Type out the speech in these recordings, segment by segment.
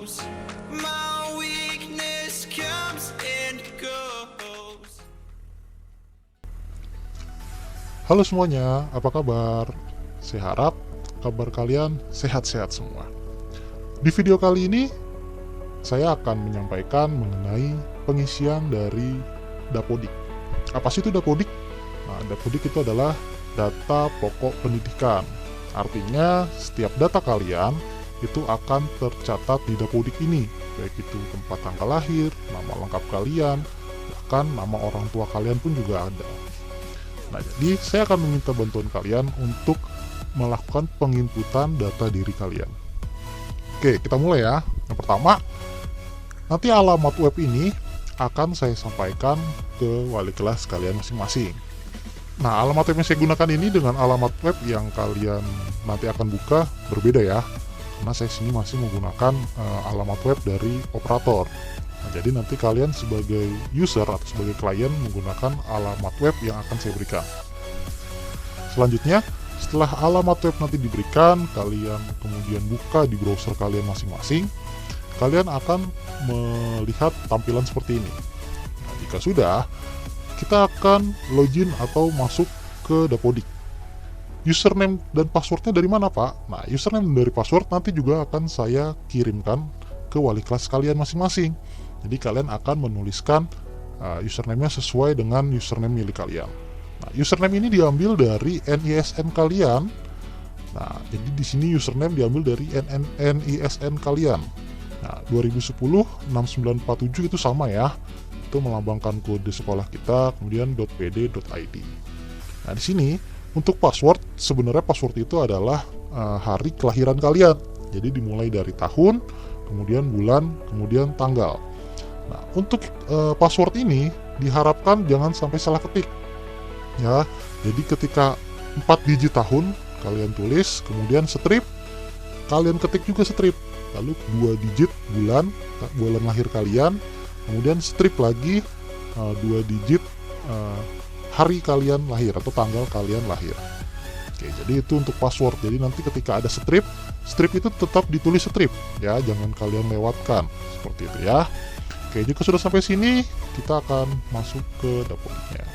knows my weakness comes and goes. Halo semuanya, apa kabar? Saya harap kabar kalian sehat-sehat semua. Di video kali ini, saya akan menyampaikan mengenai pengisian dari Dapodik. Apa sih itu Dapodik? Nah, Dapodik itu adalah data pokok pendidikan. Artinya, setiap data kalian itu akan tercatat di Dapodik ini, baik itu tempat tanggal lahir, nama lengkap kalian, bahkan nama orang tua kalian pun juga ada. Nah, jadi saya akan meminta bantuan kalian untuk melakukan penginputan data diri kalian. Oke, kita mulai ya. Yang pertama, nanti alamat web ini akan saya sampaikan ke wali kelas kalian masing-masing. Nah, alamat web yang saya gunakan ini dengan alamat web yang kalian nanti akan buka berbeda ya. Karena saya sini masih menggunakan alamat web dari operator. Nah, jadi nanti kalian sebagai user atau sebagai klien menggunakan alamat web yang akan saya berikan. Selanjutnya, setelah alamat web nanti diberikan, kalian kemudian buka di browser kalian masing-masing, kalian akan melihat tampilan seperti ini. Nah, jika sudah, kita akan login atau masuk ke Dapodik. Username dan passwordnya dari mana, Pak? Nah, username dan dari password nanti juga akan saya kirimkan ke wali kelas kalian masing-masing. Jadi kalian akan menuliskan username-nya sesuai dengan username milik kalian. Nah, username ini diambil dari NISN kalian. Nah, jadi di sini username diambil dari NISN kalian. Nah, 2010-6947 itu sama ya. Itu melambangkan kode sekolah kita, kemudian .pd.id. Nah, di sini untuk password, sebenarnya password itu adalah hari kelahiran kalian. Jadi dimulai dari tahun, kemudian bulan, kemudian tanggal. Nah, untuk password ini diharapkan jangan sampai salah ketik. Ya, jadi ketika 4 digit tahun kalian tulis, kemudian strip, kalian ketik juga strip. Lalu 2 digit bulan lahir kalian, kemudian strip lagi 2 digit hari kalian lahir atau tanggal kalian lahir. Oke, jadi itu untuk password. Jadi nanti ketika ada strip itu tetap ditulis strip ya, jangan kalian lewatkan seperti itu ya. Oke, jika sudah sampai sini, kita akan masuk ke Dapodiknya.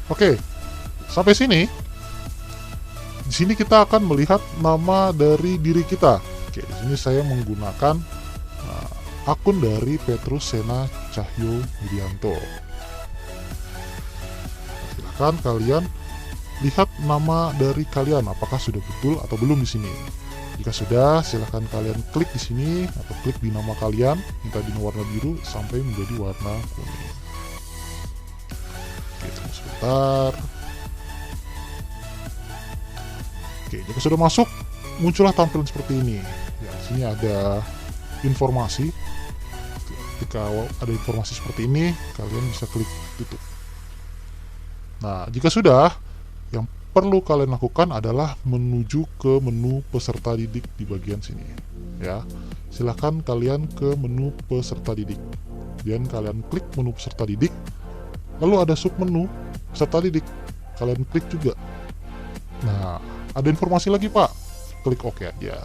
Oke, sampai sini. Di sini kita akan melihat nama dari diri kita. Oke, di sini saya menggunakan akun dari Petrus Sena Cahyo Widianto. Silahkan kalian lihat nama dari kalian, apakah sudah betul atau belum di sini. Jika sudah, silahkan kalian klik di sini atau klik di nama kalian yang tadi warna biru sampai menjadi warna kuning. Oke, tunggu sebentar. Oke, jika sudah masuk, muncullah tampilan seperti ini. Ya, di sini ada informasi. Ketika ada informasi seperti ini, kalian bisa klik tutup. Nah, jika sudah, yang perlu kalian lakukan adalah menuju ke menu peserta didik di bagian sini. Ya, silahkan kalian ke menu peserta didik. Dan kalian klik menu peserta didik. Lalu ada submenu peserta didik. Kalian klik juga. Nah, ada informasi lagi, Pak. Klik OK aja.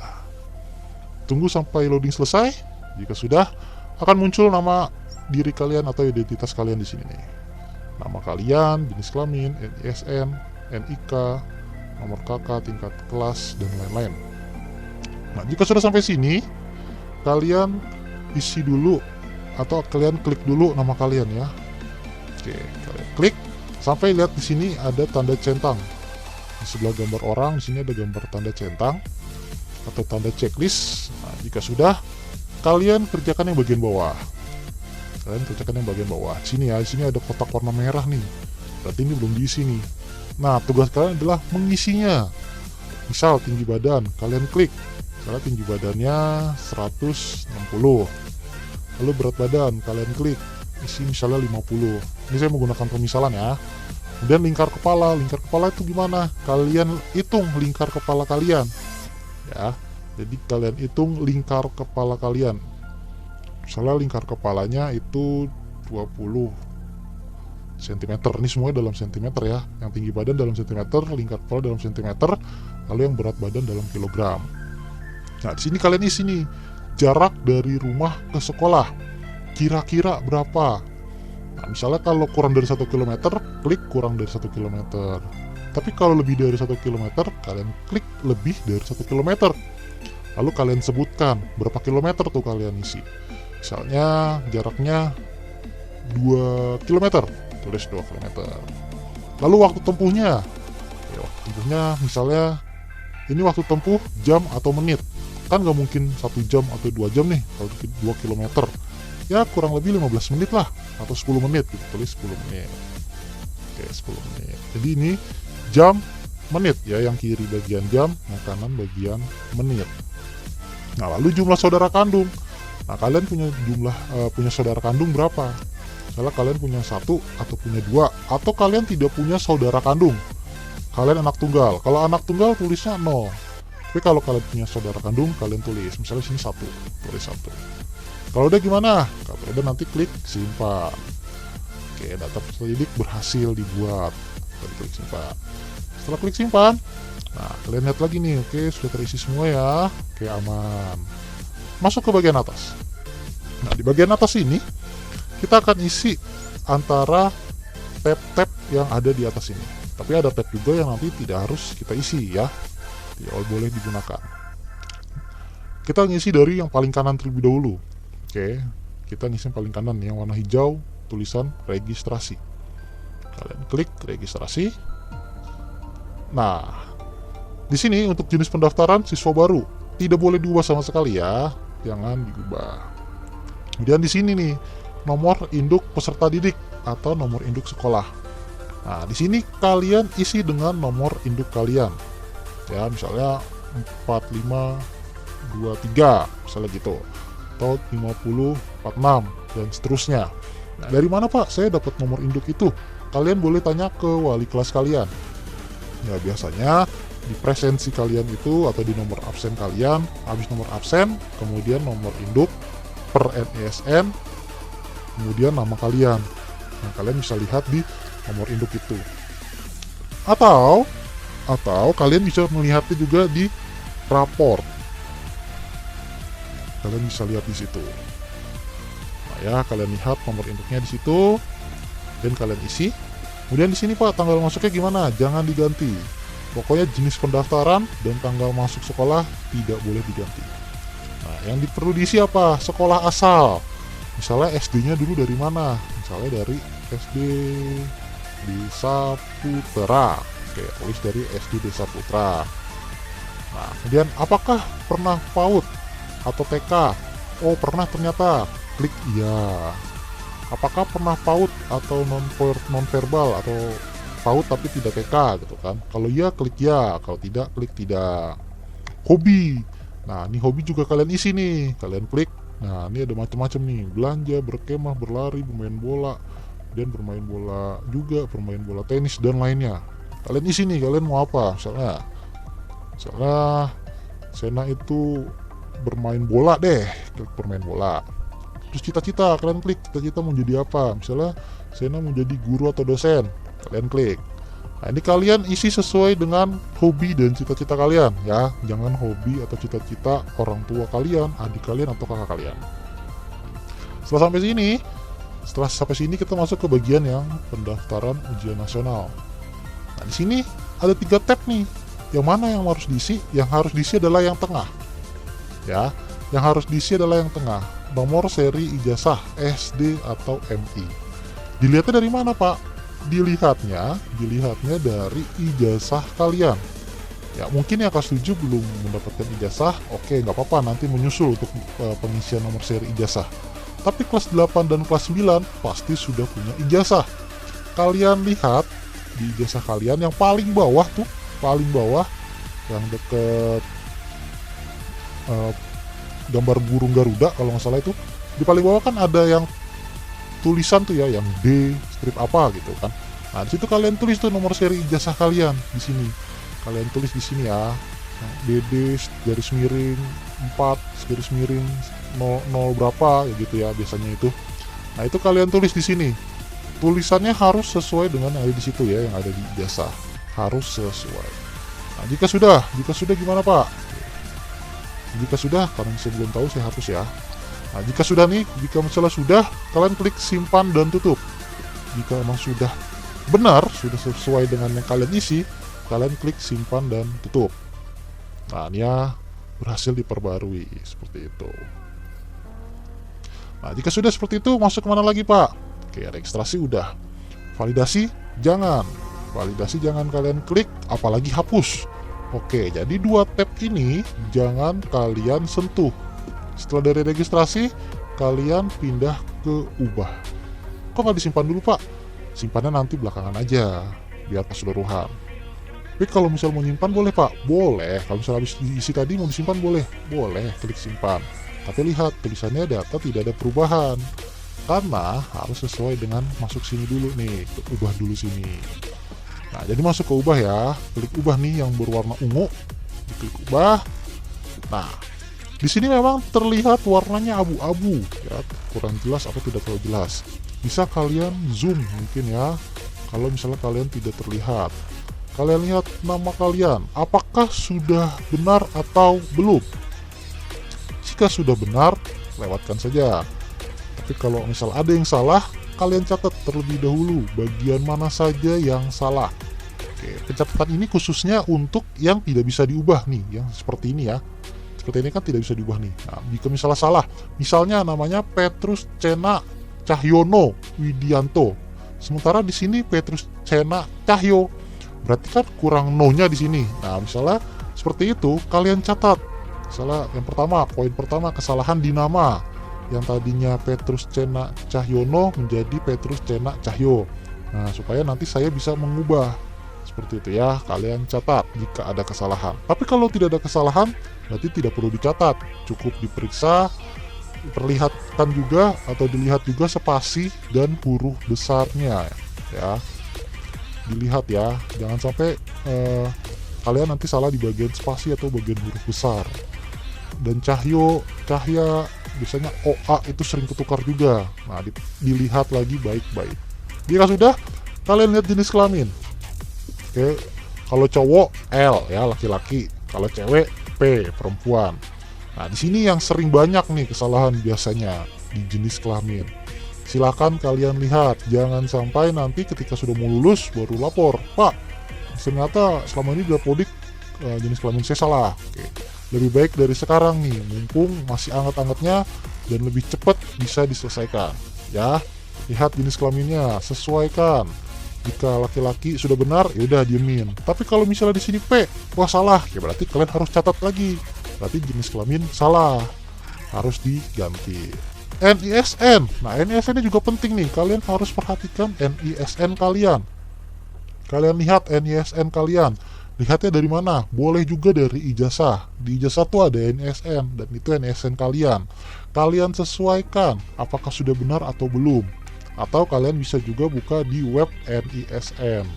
Tunggu sampai loading selesai. Jika sudah, akan muncul nama diri kalian atau identitas kalian di sini nih. Nama kalian, jenis kelamin, NISN, NIK, nomor kakak, tingkat kelas, dan lain-lain. Nah, jika sudah sampai sini, kalian isi dulu atau kalian klik dulu nama kalian ya. Oke, kalian klik sampai lihat di sini ada tanda centang. Di sebelah gambar orang, di sini ada gambar tanda centang atau tanda checklist. Nah, jika sudah, kalian kerjakan yang bagian bawah. Kalian kerjakan yang bagian bawah. Sini ya, di sini ada kotak warna merah nih. Berarti ini belum diisi nih. Nah, tugas kalian adalah mengisinya. Misal tinggi badan, kalian klik. Misalnya tinggi badannya 160. Lalu berat badan, kalian klik. Isi misalnya 50. Ini saya menggunakan pemisalan ya. Kemudian lingkar kepala itu gimana? Kalian hitung lingkar kepala kalian. Ya. Jadi kalian hitung lingkar kepala kalian. Misalnya lingkar kepalanya itu 20 cm. Ini semuanya dalam cm ya. Yang tinggi badan dalam cm, lingkar kepala dalam cm, lalu yang berat badan dalam kilogram. Nah, di sini kalian isi nih, jarak dari rumah ke sekolah kira-kira berapa. Nah, misalnya kalau kurang dari 1 kilometer, klik kurang dari 1 kilometer. Tapi kalau lebih dari 1 kilometer, kalian klik lebih dari 1 kilometer. Lalu kalian sebutkan berapa kilometer tuh kalian isi. Misalnya jaraknya 2 kilometer, tulis 2 kilometer. Lalu waktu tempuhnya, ya, waktu tempuhnya misalnya ini waktu tempuh jam atau menit. Kan nggak mungkin 1 jam atau 2 jam nih kalau 2 kilometer. Ya kurang lebih 15 menit lah, atau 10 menit gitu, tulis 10 menit. Oke, 10 menit. Jadi ini jam menit ya, yang kiri bagian jam, yang kanan bagian menit. Nah, lalu jumlah saudara kandung. Nah, kalian punya saudara kandung berapa? Misalnya kalian punya 1 atau punya 2, atau kalian tidak punya saudara kandung. Kalian anak tunggal. Kalau anak tunggal tulisnya 0. Tapi kalau kalian punya saudara kandung, kalian tulis. Misalnya sini 1, tulis 1. Kalau udah gimana? Kalau udah nanti klik simpan. Oke, data peserta didik berhasil dibuat. Klik simpan. Setelah klik simpan, nah kalian lihat lagi nih, oke sudah terisi semua ya, oke aman. Masuk ke bagian atas. Nah di bagian atas ini kita akan isi antara tab-tab yang ada di atas ini. Tapi ada tab juga yang nanti tidak harus kita isi ya, tidak boleh digunakan. Kita ngisi dari yang paling kanan terlebih dahulu. Oke, kita ngisi yang paling kanan yang warna hijau, tulisan registrasi. Kalian klik registrasi. Nah, di sini untuk jenis pendaftaran siswa baru tidak boleh diubah sama sekali ya, jangan diubah. Kemudian di sini nih nomor induk peserta didik atau nomor induk sekolah. Nah, di sini kalian isi dengan nomor induk kalian. Ya, misalnya 4523 misalnya gitu. Atau 5046 dan seterusnya. Nah, dari mana Pak saya dapat nomor induk itu? Kalian boleh tanya ke wali kelas kalian. Ya biasanya di presensi kalian itu atau di nomor absen kalian, habis nomor absen, kemudian nomor induk per NISN, kemudian nama kalian. Nah, kalian bisa lihat di nomor induk itu. Atau kalian bisa melihatnya juga di raport. Kalian bisa lihat di situ. Nah ya, kalian lihat nomor induknya di situ dan kalian isi. Kemudian di sini Pak, tanggal masuknya gimana? Jangan diganti. Pokoknya jenis pendaftaran dan tanggal masuk sekolah tidak boleh diganti. Nah, yang perlu diisi apa? Sekolah asal. Misalnya SD-nya dulu dari mana? Misalnya dari SD Desa Putra. Oke, tulis dari SD Desa Putra. Nah, kemudian apakah pernah PAUD atau TK? Oh, pernah ternyata. Klik iya. Apakah pernah PAUD atau non-verbal atau PAUD tapi tidak TK gitu kan? Kalau iya klik ya, kalau tidak klik tidak. Hobi. Nah, ini hobi juga kalian isi nih. Kalian klik. Nah, ini ada macam-macam nih. Belanja, berkemah, berlari, bermain bola, dan bermain bola juga, bermain bola tenis dan lainnya. Kalian isi nih, kalian mau apa? Misalnya Sena itu bermain bola deh. Klik bermain bola. Terus cita-cita, kalian klik cita-cita mau jadi apa. Misalnya Sena mau jadi guru atau dosen, kalian klik. Nah, ini kalian isi sesuai dengan hobi dan cita-cita kalian ya. Jangan hobi atau cita-cita orang tua kalian, adik kalian atau kakak kalian. Setelah sampai sini kita masuk ke bagian yang pendaftaran ujian nasional. Nah, di sini ada 3 tab nih. Yang mana yang harus diisi? Yang harus diisi adalah yang tengah. Ya, yang harus diisi adalah yang tengah. Nomor seri ijazah SD atau MI. Dilihatnya dari mana Pak? Dilihatnya dari ijazah kalian. Ya mungkin yang kelas 7 belum mendapatkan ijazah, oke nggak apa-apa, nanti menyusul untuk pengisian nomor seri ijazah. Tapi kelas 8 dan kelas 9 pasti sudah punya ijazah. Kalian lihat di ijazah kalian yang paling bawah yang deket gambar burung Garuda kalau nggak salah itu, di paling bawah kan ada yang tulisan tuh ya, yang D strip apa gitu kan. Nah di situ kalian tulis tuh nomor seri ijazah kalian di sini. Kalian tulis di sini ya, DD garis miring 4 garis miring 00 berapa ya gitu ya biasanya itu. Nah itu kalian tulis di sini. Tulisannya harus sesuai dengan yang ada di situ ya, yang ada di ijazah harus sesuai. Nah jika sudah gimana Pak? Jika sudah, karena saya belum tahu, saya hapus ya. Nah, jika sudah nih, jika misalnya sudah, kalian klik simpan dan tutup. Jika memang sudah benar, sudah sesuai dengan yang kalian isi, kalian klik simpan dan tutup. Nah, ini ya berhasil diperbarui seperti itu. Nah, jika sudah seperti itu, masuk kemana lagi, Pak? Oke, registrasi udah. Validasi jangan. Validasi jangan kalian klik, apalagi hapus. Oke, jadi 2 tab ini jangan kalian sentuh. Setelah dari registrasi, kalian pindah ke ubah. Kok nggak disimpan dulu, Pak? Simpannya nanti belakangan aja, biar keseluruhan. Tapi kalau misal mau nyimpan boleh, Pak? Boleh. Kalau misal habis diisi tadi mau disimpan boleh? Boleh, klik simpan. Tapi lihat, tulisannya data tidak ada perubahan. Karena harus sesuai dengan masuk sini dulu nih, ubah dulu sini. Nah, jadi masuk ke ubah ya. Klik ubah nih yang berwarna ungu. Klik ubah. Nah, di sini memang terlihat warnanya abu-abu, ya, kurang jelas atau tidak terlalu jelas. Bisa kalian zoom mungkin ya, kalau misalnya kalian tidak terlihat. Kalian lihat nama kalian, apakah sudah benar atau belum? Jika sudah benar, lewatkan saja. Tapi kalau misal ada yang salah, kalian catat terlebih dahulu bagian mana saja yang salah. Oke, pencatatan ini khususnya untuk yang tidak bisa diubah nih, yang seperti ini ya. Seperti ini kan tidak bisa diubah nih. Nah, jika misalnya salah, misalnya namanya Petrus Cena Cahyono Widianto. Sementara di sini Petrus Cena Cahyo. Berarti kan kurang no-nya di sini. Nah, misalnya seperti itu, kalian catat. Misalnya yang pertama, poin pertama, kesalahan di nama. Yang tadinya Petrus Cena Cahyono menjadi Petrus Cena Cahyo. Nah, supaya nanti saya bisa mengubah. Seperti itu ya, kalian catat jika ada kesalahan. Tapi kalau tidak ada kesalahan, berarti tidak perlu dicatat. Cukup diperiksa, diperlihatkan juga atau dilihat juga spasi dan huruf besarnya ya. Dilihat ya, jangan sampai kalian nanti salah di bagian spasi atau bagian huruf besar. Dan cahya biasanya OA itu sering ketukar juga. Nah, dilihat lagi baik-baik. Jika sudah, kalian lihat jenis kelamin. Oke, kalau cowok L ya, laki-laki. Kalau cewek P, perempuan. Nah, di sini yang sering banyak nih kesalahan biasanya di jenis kelamin. Silakan kalian lihat, jangan sampai nanti ketika sudah mau lulus baru lapor, Pak, ternyata selama ini Dapodik jenis kelamin saya salah. Oke, lebih baik dari sekarang nih, mumpung masih anget-angetnya dan lebih cepat bisa diselesaikan. Ya, lihat jenis kelaminnya, sesuaikan. Jika laki-laki sudah benar, ya udah diemin. Tapi kalau misalnya di sini P, wah salah, ya berarti kalian harus catat lagi. Berarti jenis kelamin salah, harus diganti. NISN, nah NISN ini juga penting nih. Kalian harus perhatikan NISN kalian. Kalian lihat NISN kalian. Lihatnya dari mana? Boleh juga dari ijazah. Di ijazah tuh ada NISN dan itu NISN kalian. Kalian sesuaikan apakah sudah benar atau belum. Atau kalian bisa juga buka di web NISN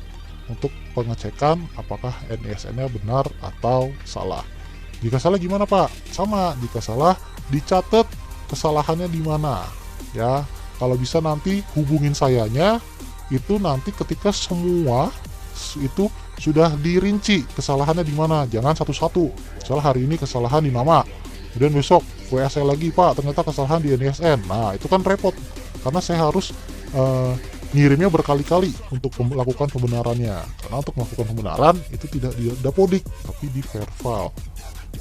untuk pengecekan apakah NISN-nya benar atau salah. Jika salah gimana, Pak? Sama, jika salah dicatat kesalahannya di mana. Ya, kalau bisa nanti hubungin sayanya itu nanti ketika semua itu sudah dirinci kesalahannya di mana. Jangan satu-satu. Misalnya hari ini kesalahan di nama, kemudian besok WA saya lagi, Pak, ternyata kesalahan di NISN. Nah, itu kan repot. Karena saya harus ngirimnya berkali-kali untuk melakukan pembenarannya. Karena untuk melakukan pembenaran itu tidak di Dapodik, tapi di Verval.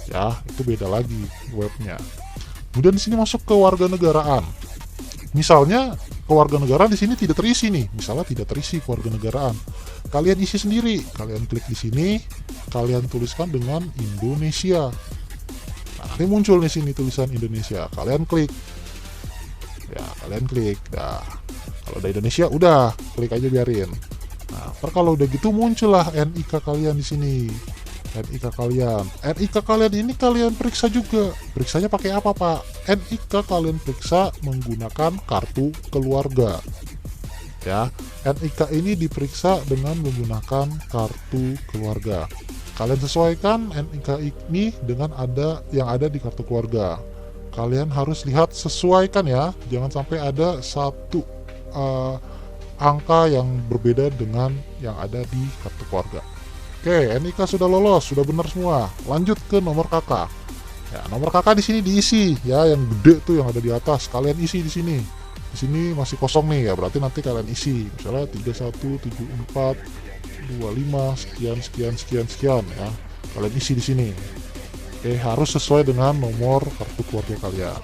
Ya, itu beda lagi webnya. Kemudian di sini masuk ke warganegaraan. Misalnya kewarganegaraan di sini tidak terisi nih. Misalnya tidak terisi kewarganegaraan. Kalian isi sendiri. Kalian klik di sini, kalian tuliskan dengan Indonesia. Nah, nanti muncul di sini tulisan Indonesia. Kalian klik. Ya, kalian klik. Nah, kalau udah Indonesia, udah klik aja biarin. Nah, kalau udah gitu muncullah NIK kalian di sini. NIK kalian ini kalian periksa juga. Periksanya pakai apa, Pak? NIK kalian periksa menggunakan kartu keluarga. Ya, NIK ini diperiksa dengan menggunakan kartu keluarga. Kalian sesuaikan NIK ini dengan yang ada di kartu keluarga. Kalian harus lihat, sesuaikan ya, jangan sampai ada satu angka yang berbeda dengan yang ada di kartu keluarga. Oke, NIK sudah lolos, sudah benar semua. Lanjut ke nomor KK. Ya, nomor kakak di sini diisi ya, yang gede tuh yang ada di atas kalian isi di sini. Di sini masih kosong nih ya, berarti nanti kalian isi misalnya 317425 sekian sekian sekian sekian ya. Kalian isi di sini. Oke, harus sesuai dengan nomor kartu keluarga kalian.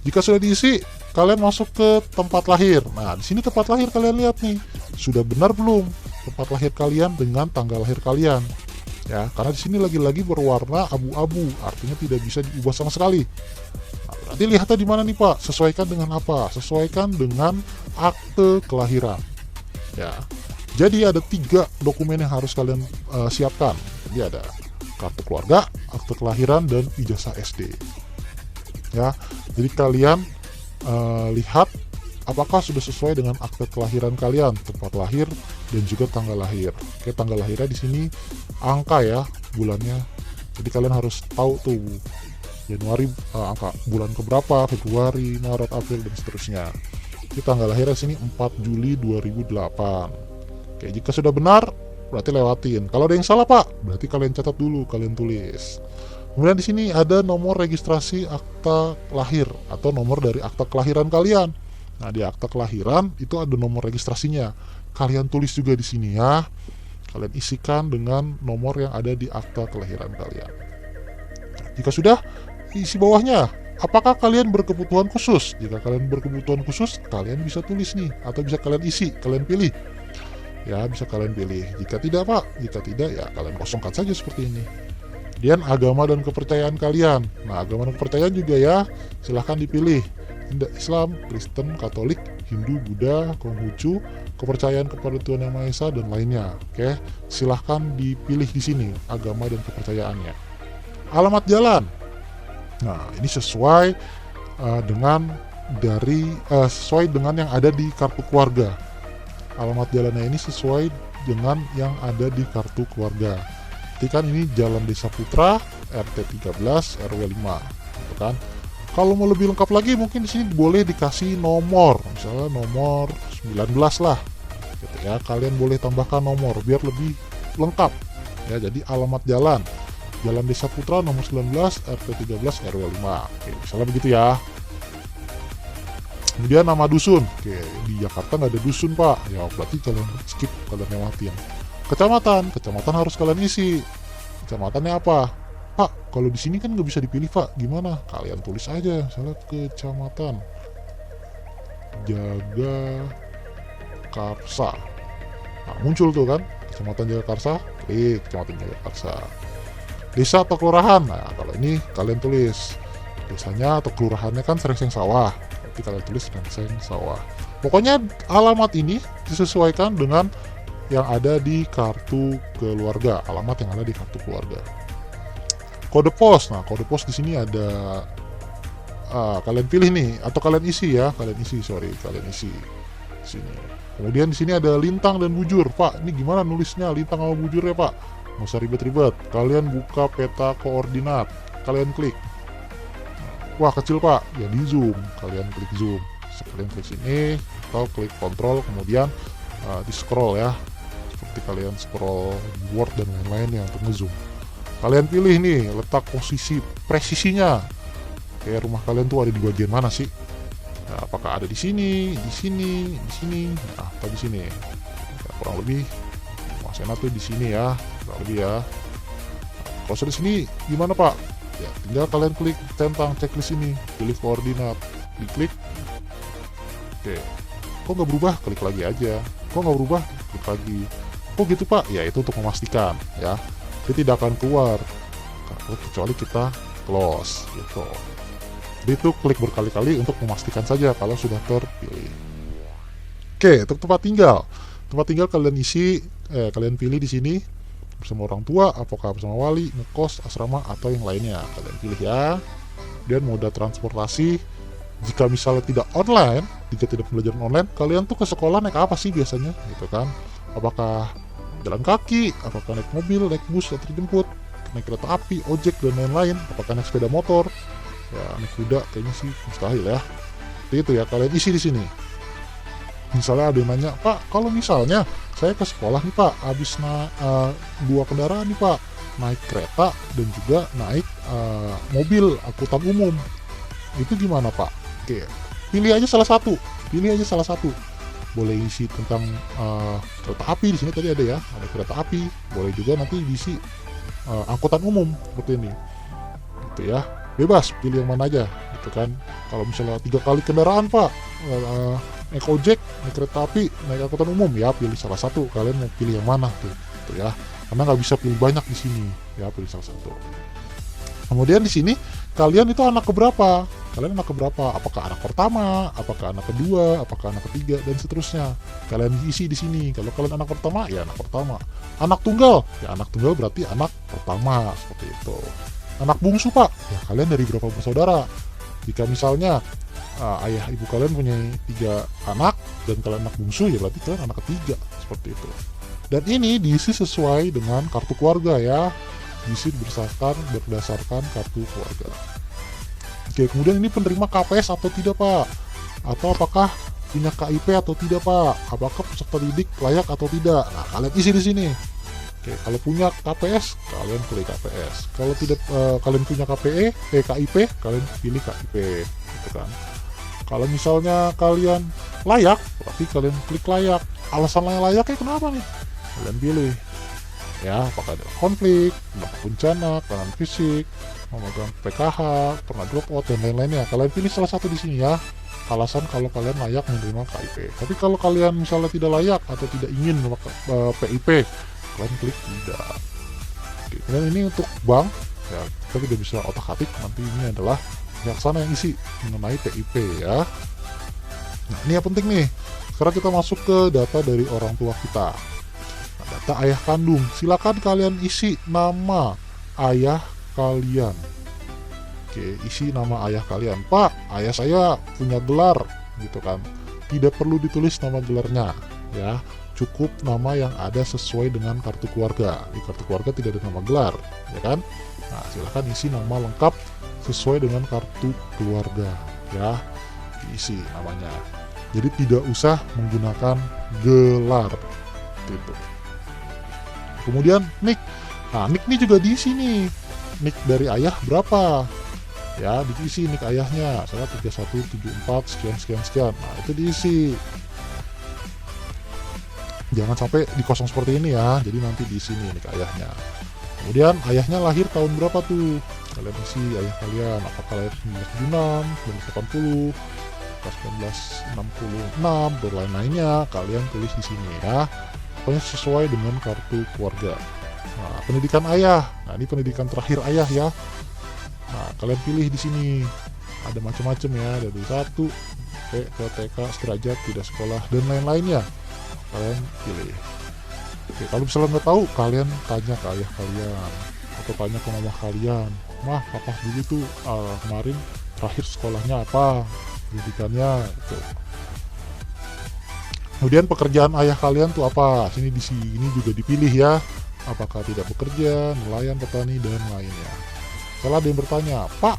Jika sudah diisi, kalian masuk ke tempat lahir. Nah, di sini tempat lahir kalian lihat nih, sudah benar belum tempat lahir kalian dengan tanggal lahir kalian? Ya, karena di sini lagi-lagi berwarna abu-abu, artinya tidak bisa diubah sama sekali. Nah, berarti lihatnya di mana nih Pak? Sesuaikan dengan apa? Sesuaikan dengan akte kelahiran. Ya, jadi ada 3 dokumen yang harus kalian siapkan. Jadi ada kartu keluarga, akte kelahiran, dan ijazah SD. Ya, jadi kalian lihat apakah sudah sesuai dengan akte kelahiran kalian, tempat lahir dan juga tanggal lahir. Oke, tanggal lahirnya di sini angka ya, bulannya. Jadi kalian harus tahu tuh Januari angka bulan keberapa, Februari, Maret, April dan seterusnya. Jadi tanggal lahirnya di sini 4 Juli 2008. Oke, jika sudah benar berarti lewatin. Kalau ada yang salah Pak, berarti kalian catat dulu, kalian tulis. Kemudian di sini ada nomor registrasi akta lahir atau nomor dari akta kelahiran kalian. Nah, di akta kelahiran itu ada nomor registrasinya. Kalian tulis juga di sini ya. Kalian isikan dengan nomor yang ada di akta kelahiran kalian. Jika sudah, isi bawahnya. Apakah kalian berkebutuhan khusus? Jika kalian berkebutuhan khusus, kalian bisa tulis nih, atau bisa kalian isi, kalian pilih. Ya, bisa kalian pilih. Jika tidak Pak, jika tidak ya kalian kosongkan saja seperti ini. Kemudian agama dan kepercayaan kalian. Nah, agama dan kepercayaan juga ya, silahkan dipilih. Islam, Kristen, Katolik, Hindu, Buddha, Konghucu, kepercayaan kepada Tuhan Yang Maha Esa dan lainnya. Oke, silahkan dipilih di sini agama dan kepercayaannya. Alamat jalan. Nah, ini sesuai sesuai dengan yang ada di kartu keluarga. Alamat jalannya ini sesuai dengan yang ada di kartu keluarga. Jadi kan ini Jalan Desa Putra, RT 13, RW 5, gitu kan. Kalau mau lebih lengkap lagi mungkin di sini boleh dikasih nomor, misalnya nomor 19 lah, gitu ya. Kalian boleh tambahkan nomor biar lebih lengkap. Ya, jadi alamat jalan, Jalan Desa Putra nomor 19, RT 13, RW 5. Oke, misalnya begitu ya. Kemudian nama dusun. Oke, di Jakarta nggak ada dusun Pak. Ya berarti kalian skip, kalian lewatin. Kecamatan harus kalian isi. Kecamatannya apa? Pak, kalau di sini kan nggak bisa dipilih Pak, gimana? Kalian tulis aja, misalnya kecamatan Jagakarsa. Nah, muncul tuh kan, kecamatan Jagakarsa, klik kecamatan Jagakarsa. Desa atau kelurahan, nah kalau ini kalian tulis desanya atau kelurahannya kan Serengseng Sawah, nanti kalian tulis Serengseng Sawah. Pokoknya alamat ini disesuaikan dengan yang ada di kartu keluarga, alamat yang ada di kartu keluarga. Kode pos, nah kode pos di sini ada, kalian pilih nih atau kalian isi ya, kalian isi sini. Kemudian di sini ada lintang dan bujur, Pak. Ini gimana nulisnya lintang sama bujur ya Pak? Nggak usah ribet-ribet. Kalian buka peta koordinat, kalian klik. Wah kecil Pak, ya di zoom, kalian klik zoom. Kalian klik sini atau klik kontrol, kemudian di scroll ya, seperti kalian scroll Word dan lain-lain yang untuk ngezoom. Kalian pilih nih letak posisi presisinya. Kayak rumah kalian tuh ada di bagian mana sih? Nah, apakah ada di sini, di sini, di sini, atau di sini? Ya, kurang lebih Mas Ena tuh di sini ya, kurang lebih ya. Nah, kalau sudah di sini gimana Pak? Ya, tinggal kalian klik centang checklist ini, pilih koordinat, diklik. Oke, kok nggak berubah? Klik lagi aja. Kok nggak berubah? Klik lagi. Kok gitu Pak? Ya itu untuk memastikan ya. Dia tidak akan keluar kecuali kita close gitu. Jadi itu klik berkali-kali untuk memastikan saja kalau sudah terpilih. Oke, untuk tempat tinggal kalian isi, kalian pilih di sini bersama orang tua, apakah bersama wali, ngekos, asrama atau yang lainnya kalian pilih ya. Dan moda transportasi, jika misalnya tidak online, jika tidak pembelajaran online, kalian tuh ke sekolah naik apa sih biasanya gitu kan? Apakah jalan kaki, apakah naik mobil, naik bus atau dijemput, naik kereta api, ojek dan lain-lain, apakah naik sepeda motor, ya naik kuda, kayaknya sih mustahil ya. Jadi itu ya, kalian isi di sini. Misalnya ada yang nanya, Pak, kalau misalnya saya ke sekolah nih Pak, habis 2 kendaraan nih Pak, naik kereta dan juga naik mobil angkutan umum. Itu gimana Pak? Oke, pilih aja salah satu. Boleh isi tentang kereta api, di sini tadi ada ya, ada kereta api. Boleh juga nanti diisi angkutan umum seperti ini. Gitu ya. Bebas pilih yang mana aja, gitu kan. Kalau misalnya 3 kali kendaraan Pak, naik ojek, naik kereta api, naik angkutan umum, ya pilih salah satu. Kalian mau pilih yang mana tuh, gitu ya. Karena nggak bisa pilih banyak di sini, ya pilih salah satu. Kemudian di sini kalian itu anak keberapa? Kalian anak keberapa? Apakah anak pertama? Apakah anak kedua? Apakah anak ketiga? Dan seterusnya. Kalian isi di sini. Kalau kalian anak pertama, ya anak pertama. Anak tunggal, ya anak tunggal berarti anak pertama, seperti itu. Anak bungsu Pak, ya kalian dari berapa bersaudara? Jika misalnya ayah ibu kalian punya 3 anak dan kalian anak bungsu, ya berarti kalian anak ketiga, seperti itu. Dan ini diisi sesuai dengan kartu keluarga ya, diisi berdasarkan kartu keluarga. Oke, kemudian ini penerima KPS atau tidak Pak? Atau apakah punya KIP atau tidak Pak? Apakah peserta didik layak atau tidak? Nah, kalian isi di sini. Oke, kalau punya KPS, kalian pilih KPS. Kalau tidak kalian punya KIP, kalian pilih KIP, gitu kan. Kalau misalnya kalian layak, berarti kalian klik layak. Alasan layaknya kenapa nih? Kalian pilih. Ya, apakah ada konflik, bencana, kelainan fisik, memegang PKH, pernah drop out dan lain-lainnya. Kalian pilih salah satu di sini ya. Alasan kalau kalian layak menerima KIP. Tapi kalau kalian misalnya tidak layak atau tidak ingin PIP, kalian klik tidak. Oke, kemudian ini untuk bank, ya kita tidak bisa otak-atik. Nanti ini adalah pihak sana yang isi mengenai PIP ya. Nah, ini yang penting nih. Sekarang kita masuk ke data dari orang tua kita. Nah, data ayah kandung. Silakan kalian isi nama ayah kalian. Oke, isi nama ayah kalian. Pak, ayah saya punya gelar, gitu kan. Tidak perlu ditulis nama gelarnya, ya. Cukup nama yang ada sesuai dengan kartu keluarga. Di kartu keluarga tidak ada nama gelar, ya kan? Nah, silakan isi nama lengkap sesuai dengan kartu keluarga, ya. Diisi namanya. Jadi tidak usah menggunakan gelar, gitu. Kemudian nick. Nah, nick ini juga diisi nih. Nick dari ayah berapa? Ya, diisi nick ayahnya. Saya 3174 sekian. Nah, itu diisi. Jangan sampai dikosong seperti ini ya. Jadi nanti di sini nih ayahnya. Kemudian ayahnya lahir tahun berapa tuh? Kalian isi ayah kalian. Apakah lahir 1976, 1980, 1966, dan lain-lainnya. Kalian tulis di sini ya. Pokoknya sesuai dengan kartu keluarga. Nah, pendidikan ayah. Nah, ini pendidikan terakhir ayah ya. Nah, kalian pilih di sini. Ada macam-macam ya. Dari 1 ke TK, sederajat, tidak sekolah, dan lain-lainnya. Kalian pilih. Oke, kalau misalnya nggak tahu, kalian tanya ke ayah kalian atau tanya ke mama kalian. Mah, papa dulu tuh kemarin terakhir sekolahnya apa, pendidikannya itu. Kemudian pekerjaan ayah kalian tuh apa? Sini di sini juga dipilih ya. Apakah tidak bekerja, nelayan, petani, dan lainnya. Kalau ada yang bertanya, Pak,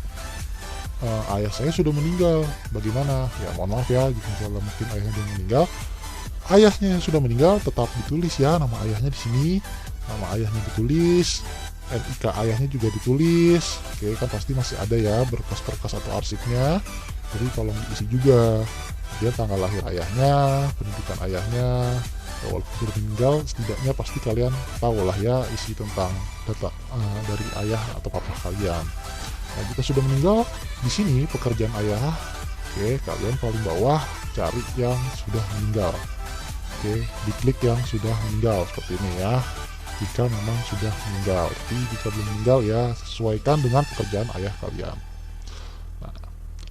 ayah saya sudah meninggal, bagaimana? Ya mohon maaf ya, jika misalnya mungkin ayahnya sudah meninggal. Ayahnya yang sudah meninggal tetap ditulis ya, nama ayahnya di sini, nama ayahnya ditulis, NIK ayahnya juga ditulis. Oke, kan pasti masih ada ya berkas-berkas atau arsipnya. Jadi tolong diisi juga. Dia tanggal lahir ayahnya, pendidikan ayahnya. Ya, walaupun sudah meninggal, setidaknya pasti kalian tahu lah ya isi tentang data dari ayah atau papa kalian. Nah, jika sudah meninggal, di sini pekerjaan ayah. Oke, kalian paling bawah cari yang sudah meninggal. Oke, diklik yang sudah meninggal seperti ini ya. Jika memang sudah meninggal, tapi jika belum meninggal ya sesuaikan dengan pekerjaan ayah kalian. Nah,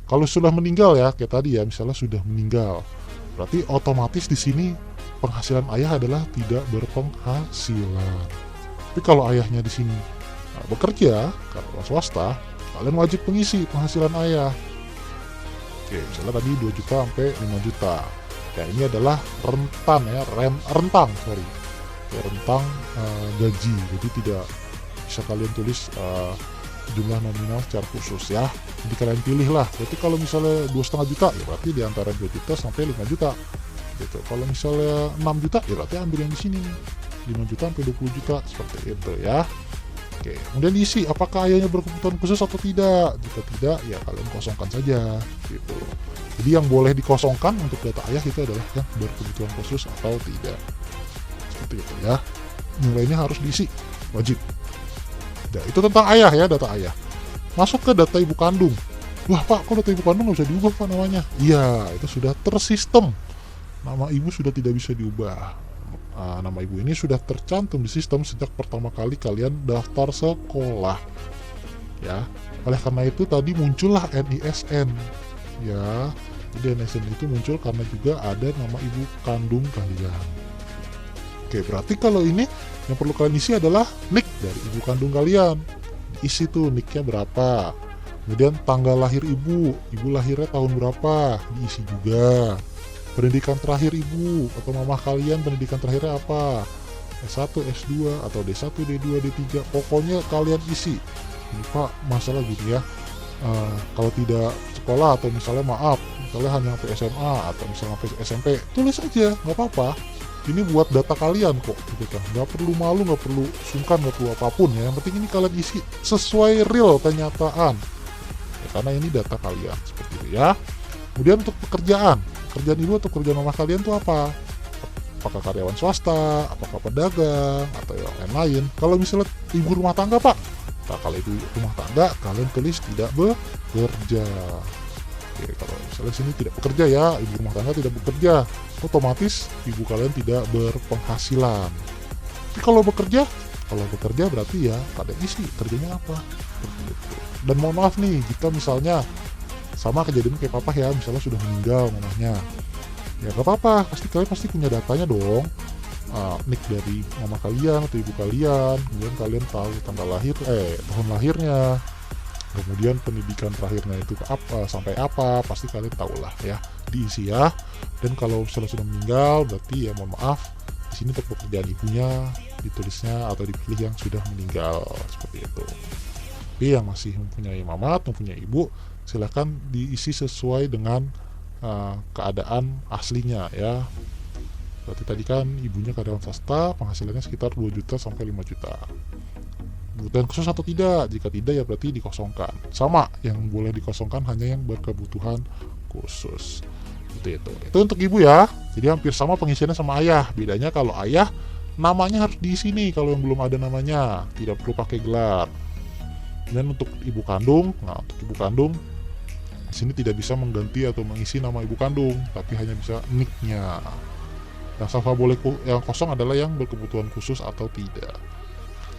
kalau sudah meninggal ya, kayak tadi ya, misalnya sudah meninggal, berarti otomatis di sini penghasilan ayah adalah tidak berpenghasilan. Tapi kalau ayahnya di sini bekerja karena swasta, kalian wajib mengisi penghasilan ayah. Oke, misalnya tadi 2 juta sampai 5 juta. Ya, ini adalah rentang ya, rentang gaji. Jadi tidak bisa kalian tulis jumlah nominal secara khusus ya. Jadi kalian pilih lah. Berarti kalau misalnya 2,5 juta, ya berarti di antara 2 juta sampai 5 juta. Gitu. Kalau misalnya 6 juta, ya berarti ambil yang di sini. 5 juta sampai 20 juta seperti itu ya. Oke, kemudian diisi apakah ayahnya berkebutuhan khusus atau tidak. Jika tidak, ya kalian kosongkan saja gitu. Jadi yang boleh dikosongkan untuk data ayah itu adalah yang berkebutuhan khusus atau tidak. Seperti itu ya. Nilainya harus diisi, wajib. Nah, itu tentang ayah ya, data ayah. Masuk ke data ibu kandung. Wah Pak, kok data ibu kandung nggak bisa diubah Pak namanya? Iya, itu sudah tersistem. Nama ibu sudah tidak bisa diubah. Nama ibu ini sudah tercantum di sistem sejak pertama kali kalian daftar sekolah. Ya, oleh karena itu tadi muncullah NISN. Ya, jadi NISN itu muncul karena juga ada nama ibu kandung kalian. Oke, berarti kalau ini yang perlu kalian isi adalah NIK dari ibu kandung kalian. Isi tuh NIK-nya berapa. Kemudian tanggal lahir ibu lahirnya tahun berapa, diisi juga. Pendidikan terakhir ibu atau mama kalian pendidikan terakhirnya apa, S1, S2, atau D1, D2, D3, pokoknya kalian isi. Ini Pak, masalah gini ya, kalau tidak sekolah atau misalnya misalnya hanya sampai SMA atau misalnya sampai SMP, tulis aja, nggak apa-apa. Ini buat data kalian kok, gitu kan. Nggak perlu malu, nggak perlu sungkan, nggak perlu apapun ya. Yang penting ini kalian isi sesuai real kenyataan. Ya, karena ini data kalian seperti itu ya. Kemudian untuk pekerjaan ibu atau kerjaan mama kalian tuh apa? Apakah karyawan swasta, apakah pedagang, atau yang lain. Kalau misalnya ibu rumah tangga Pak, nah, kalau ibu rumah tangga kalian tulis tidak bekerja. Oke, kalau misalnya sini tidak bekerja ya, ibu rumah tangga tidak bekerja, otomatis ibu kalian tidak berpenghasilan. Tapi kalau bekerja berarti ya kalian isi kerjanya apa. Dan mohon maaf nih, jika misalnya sama kejadian kayak papa ya, misalnya sudah meninggal mamanya, ya gak apa-apa, kalian pasti punya datanya dong, NIK dari mama kalian atau ibu kalian, kemudian kalian tahu tanggal lahir, tahun lahirnya, kemudian pendidikan terakhirnya itu apa sampai apa, pasti kalian tahu lah ya, diisi ya. Dan kalau sudah meninggal berarti ya mohon maaf, di sini untuk pekerjaan ibunya ditulisnya atau dipilih yang sudah meninggal seperti itu. Tapi yang masih mempunyai mempunyai ibu, silahkan diisi sesuai dengan keadaan aslinya ya. Berarti tadi kan ibunya karyawan swasta, penghasilannya sekitar 2 juta sampai 5 juta. Kebutuhan khusus atau tidak? Jika tidak ya berarti dikosongkan. Sama, yang boleh dikosongkan hanya yang berkebutuhan khusus. Itu untuk ibu ya. Jadi hampir sama pengisiannya sama ayah. Bedanya kalau ayah namanya harus diisi nih, kalau yang belum ada namanya, tidak perlu pakai gelar. Dan untuk ibu kandung, di sini tidak bisa mengganti atau mengisi nama ibu kandung, tapi hanya bisa NIK-nya. Yang sama boleh yang kosong adalah yang berkebutuhan khusus atau tidak.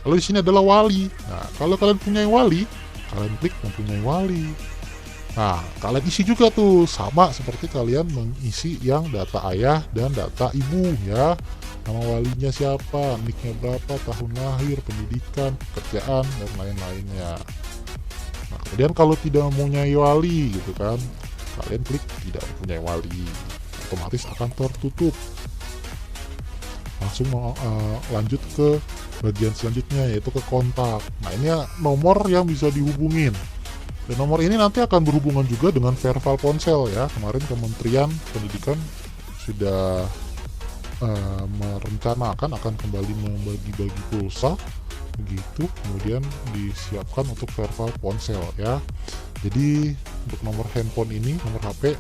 Lalu di sini adalah wali. Nah, kalau kalian punya wali, kalian klik mempunyai wali. Nah, kalian isi juga tuh sama seperti kalian mengisi yang data ayah dan data ibu ya. Nama walinya siapa, NIK-nya berapa, tahun lahir, pendidikan, pekerjaan, dan lain-lainnya. Nah, kemudian kalau tidak mempunyai wali gitu kan, kalian klik tidak mempunyai wali, otomatis akan tertutup. Langsung lanjut ke bagian selanjutnya, yaitu ke kontak. Nah, ini nomor yang bisa dihubungin. Dan nomor ini nanti akan berhubungan juga dengan verbal ponsel ya. Kemarin Kementerian Pendidikan sudah merencanakan akan kembali membagi-bagi pulsa begitu, kemudian disiapkan untuk verbal ponsel ya. Jadi untuk nomor handphone ini, nomor HP,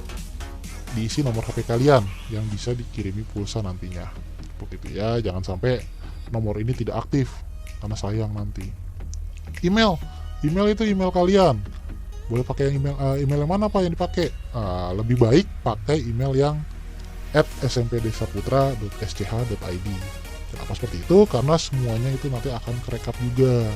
diisi nomor HP kalian yang bisa dikirimi pulsa nantinya seperti itu ya. Jangan sampai nomor ini tidak aktif karena sayang nanti. Email itu email kalian, boleh pakai yang email yang mana Pak yang dipakai? Lebih baik pakai email yang @smpdesaputra.sch.id. Kenapa seperti itu? Karena semuanya itu nanti akan kerekap juga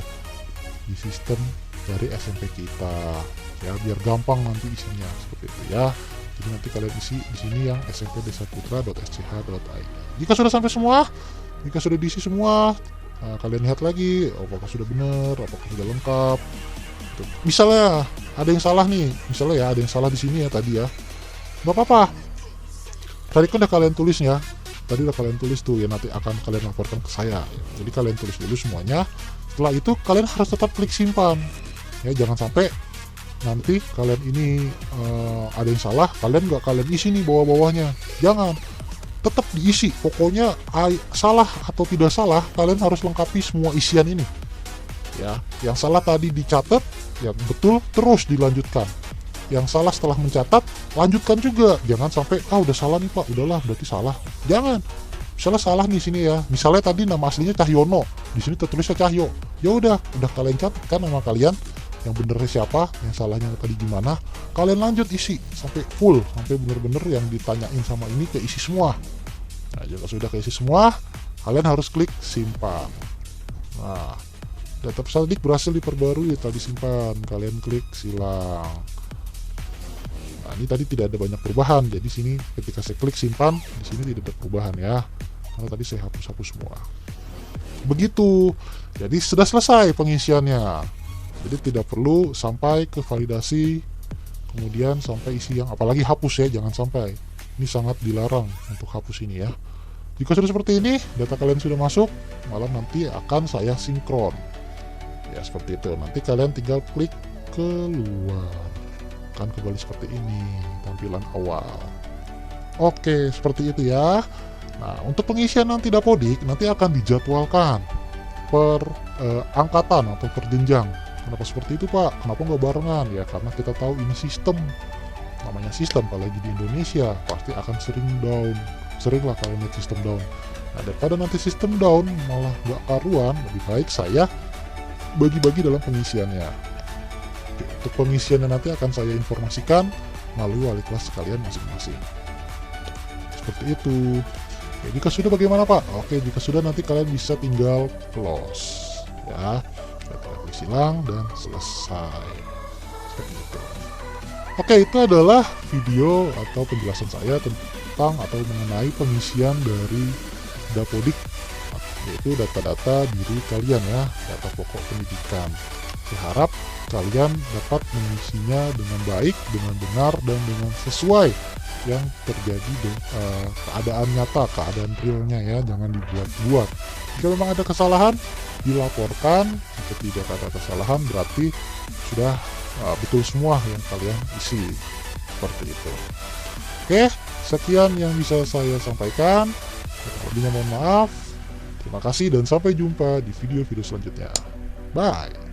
di sistem dari SMP kita ya, biar gampang nanti isinya seperti itu ya. Jadi nanti kalian isi di sini yang smpdesaputra.sch.id. Jika sudah sampai semua, jika sudah diisi semua, kalian lihat lagi apakah sudah benar, apakah sudah lengkap. Misalnya ada yang salah nih, ada yang salah di sini ya tadi ya, nggak apa-apa. Tadi kan udah kalian tulisnya, tuh ya, nanti akan kalian laporkan ke saya. Jadi kalian tulis dulu semuanya. Setelah itu kalian harus tetap klik simpan. Ya, jangan sampai nanti kalian ini ada yang salah, kalian isi nih bawah-bawahnya. Jangan, tetap diisi. Pokoknya salah atau tidak salah, kalian harus lengkapi semua isian ini. Ya, yang salah tadi dicatat, yang betul terus dilanjutkan. Yang salah setelah mencatat, lanjutkan juga. Jangan sampai, udah salah nih Pak, udahlah berarti salah. Jangan. Misalnya salah nih sini ya. Misalnya tadi nama aslinya Cahyono, di sini tertulisnya Cahyo. Ya udah kalian catatkan nama kalian, yang benernya siapa, yang salahnya tadi gimana. Kalian lanjut isi sampai full, sampai bener-bener yang ditanyain sama ini keisi semua. Nah, jika sudah keisi semua, kalian harus klik simpan. Nah, data peserta didik berhasil diperbarui, tadi simpan, kalian klik silang. Nah, ini tadi tidak ada banyak perubahan, jadi sini ketika saya klik simpan, di sini tidak ada perubahan ya, karena tadi saya hapus semua. Begitu, jadi sudah selesai pengisiannya. Jadi tidak perlu sampai ke validasi, kemudian sampai isi yang apalagi hapus ya, jangan sampai. Ini sangat dilarang untuk hapus ini ya. Jika sudah seperti ini, data kalian sudah masuk, malah nanti akan saya sinkron. Ya seperti itu, nanti kalian tinggal klik keluar, akan kembali seperti ini tampilan awal. Oke, seperti itu ya. Nah, untuk pengisian nanti Dapodik nanti akan dijadwalkan per angkatan atau per jenjang. Kenapa seperti itu Pak? Kenapa nggak barengan? Ya karena kita tahu ini sistem, namanya sistem, apalagi di Indonesia pasti akan sering down. Seringlah kalian lihat sistem down. Nah, daripada nanti sistem down malah nggak karuan, lebih baik saya bagi-bagi dalam pengisiannya. Oke, untuk pengisiannya nanti akan saya informasikan melalui wali kelas kalian masing-masing. Seperti itu. Oke, jika sudah bagaimana Pak? Oke, jika sudah nanti kalian bisa tinggal close ya. Kita klik silang dan selesai. Seperti itu. Oke, itu adalah video atau penjelasan saya tentang atau mengenai pengisian dari Dapodik, yaitu data-data diri kalian ya, data pokok pendidikan. Saya harap kalian dapat mengisinya dengan baik, dengan benar, dan dengan sesuai yang terjadi keadaan nyata, keadaan realnya ya, jangan dibuat-buat. Jika memang ada kesalahan, dilaporkan. Jika tidak ada kesalahan, berarti sudah betul semua yang kalian isi. Seperti itu. Oke, sekian yang bisa saya sampaikan. Lebihnya mohon maaf. Terima kasih dan sampai jumpa di video-video selanjutnya. Bye.